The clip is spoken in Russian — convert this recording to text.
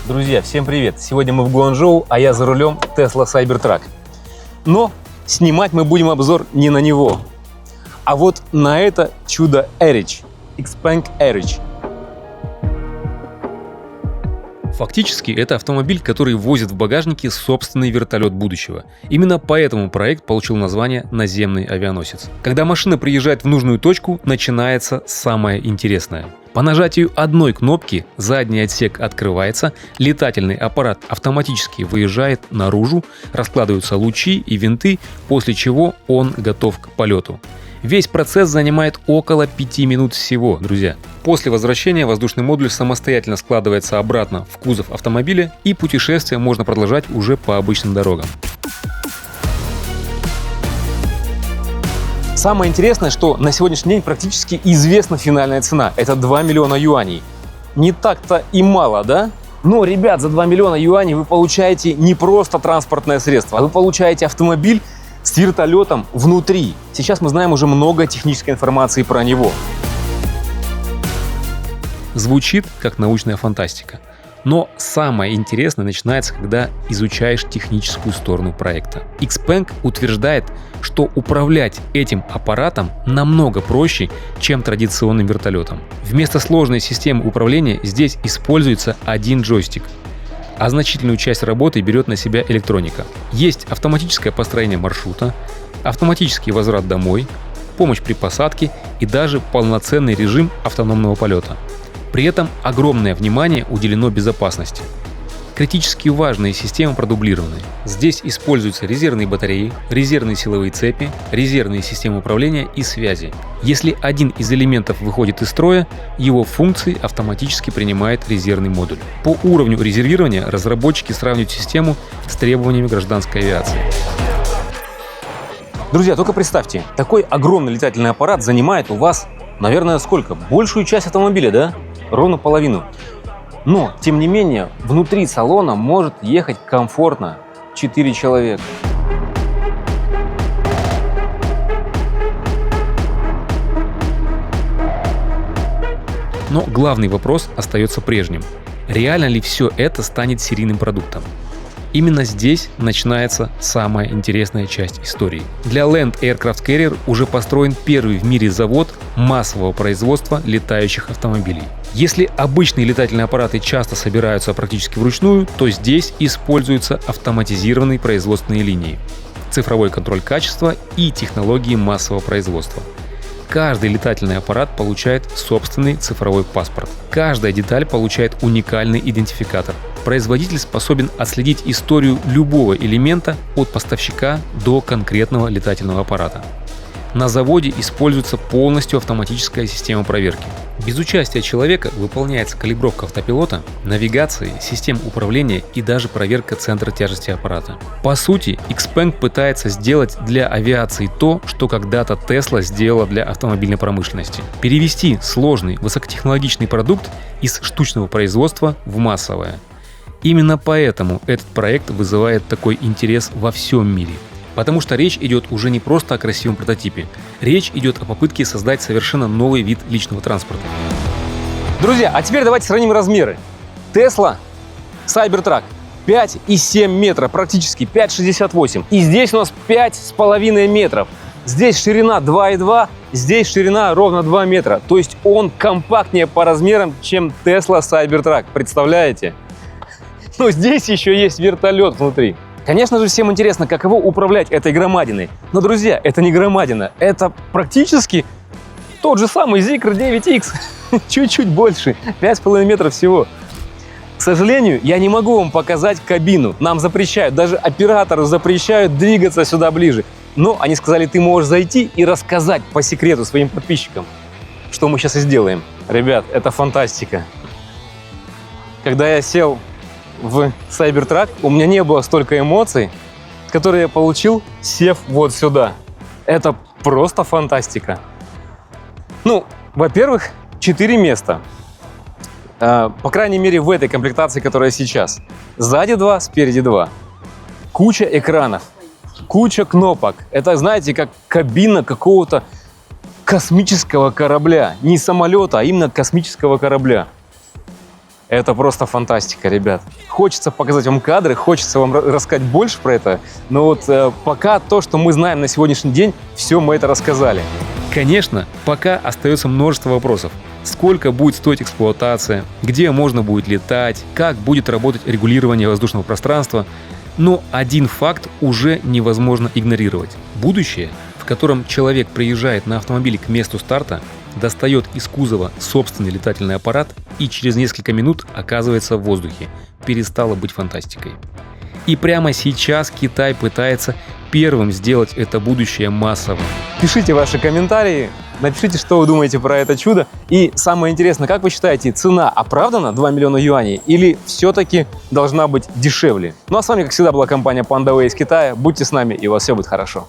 Друзья, всем привет! Сегодня мы в Гуанчжоу, а я за рулем Tesla Cybertruck. Но снимать мы будем обзор не на него, а вот на это чудо Эридж, XPeng Эридж. Фактически, это автомобиль, который возит в багажнике собственный вертолет будущего. Именно поэтому проект получил название «Наземный авианосец». Когда машина приезжает в нужную точку, начинается самое интересное. По нажатию одной кнопки задний отсек открывается, летательный аппарат автоматически выезжает наружу, раскладываются лучи и винты, после чего он готов к полету. Весь процесс занимает около 5 минут всего, друзья. После возвращения воздушный модуль самостоятельно складывается обратно в кузов автомобиля, и путешествие можно продолжать уже по обычным дорогам. Самое интересное, что на сегодняшний день практически известна финальная цена. Это 2 миллиона юаней. Не так-то и мало, да? Но, ребят, за 2 миллиона юаней вы получаете не просто транспортное средство, а вы получаете автомобиль с вертолетом внутри. Сейчас мы знаем уже много технической информации про него. Звучит как научная фантастика. Но самое интересное начинается, когда изучаешь техническую сторону проекта. XPeng утверждает, что управлять этим аппаратом намного проще, чем традиционным вертолетом. Вместо сложной системы управления здесь используется один джойстик, а значительную часть работы берет на себя электроника. Есть автоматическое построение маршрута, автоматический возврат домой, помощь при посадке и даже полноценный режим автономного полета. При этом огромное внимание уделено безопасности. Критически важные системы продублированы. Здесь используются резервные батареи, резервные силовые цепи, резервные системы управления и связи. Если один из элементов выходит из строя, его функции автоматически принимает резервный модуль. По уровню резервирования разработчики сравнивают систему с требованиями гражданской авиации. Друзья, только представьте, такой огромный летательный аппарат занимает у вас, наверное, сколько? Большую часть автомобиля, да? Ровно половину. Но, тем не менее, внутри салона может ехать комфортно 4 человека. Но главный вопрос остается прежним. Реально ли все это станет серийным продуктом? Именно здесь начинается самая интересная часть истории. Для Land Aircraft Carrier уже построен первый в мире завод массового производства летающих автомобилей. Если обычные летательные аппараты часто собираются практически вручную, то здесь используются автоматизированные производственные линии, цифровой контроль качества и технологии массового производства. Каждый летательный аппарат получает собственный цифровой паспорт. Каждая деталь получает уникальный идентификатор. Производитель способен отследить историю любого элемента от поставщика до конкретного летательного аппарата. На заводе используется полностью автоматическая система проверки. Без участия человека выполняется калибровка автопилота, навигации, систем управления и даже проверка центра тяжести аппарата. По сути, XPeng пытается сделать для авиации то, что когда-то Tesla сделала для автомобильной промышленности. Перевести сложный высокотехнологичный продукт из штучного производства в массовое. Именно поэтому этот проект вызывает такой интерес во всем мире. Потому что речь идет уже не просто о красивом прототипе. Речь идет о попытке создать совершенно новый вид личного транспорта. Друзья, а теперь давайте сравним размеры. Tesla Cybertruck 5,7 метра, практически 5,68. И здесь у нас 5,5 метров. Здесь ширина 2,2, здесь ширина ровно 2 метра. То есть он компактнее по размерам, чем Tesla Cybertruck. Представляете? Но здесь еще есть вертолет внутри. Конечно же, всем интересно, каково управлять этой громадиной. Но, друзья, это не громадина. Это практически тот же самый Zikr 9X. Чуть-чуть больше. 5,5 метров всего. К сожалению, я не могу вам показать кабину. Нам запрещают. Даже операторы запрещают двигаться сюда ближе. Но они сказали, ты можешь зайти и рассказать по секрету своим подписчикам, что мы сейчас и сделаем. Ребят, это фантастика. Когда я сел в Cybertruck, у меня не было столько эмоций, которые я получил, сев вот сюда. Это просто фантастика. Ну, во-первых, 4 места. По крайней мере, в этой комплектации, которая сейчас. Сзади 2, спереди 2. Куча экранов, куча кнопок. Это, знаете, как кабина какого-то космического корабля. Не самолета, а именно космического корабля. Это просто фантастика, ребят. Хочется показать вам кадры, хочется вам рассказать больше про это, но вот пока то, что мы знаем на сегодняшний день, все мы это рассказали. Конечно, пока остается множество вопросов. Сколько будет стоить эксплуатация, где можно будет летать, как будет работать регулирование воздушного пространства. Но один факт уже невозможно игнорировать. Будущее, в котором человек приезжает на автомобиле к месту старта, достает из кузова собственный летательный аппарат и через несколько минут оказывается в воздухе, перестало быть фантастикой. И прямо сейчас Китай пытается первым сделать это будущее массовым. Пишите ваши комментарии, напишите, что вы думаете про это чудо. И самое интересное, как вы считаете, цена оправдана 2 миллиона юаней или все-таки должна быть дешевле? Ну а с вами, как всегда, была компания PandaWay из Китая. Будьте с нами, и у вас все будет хорошо.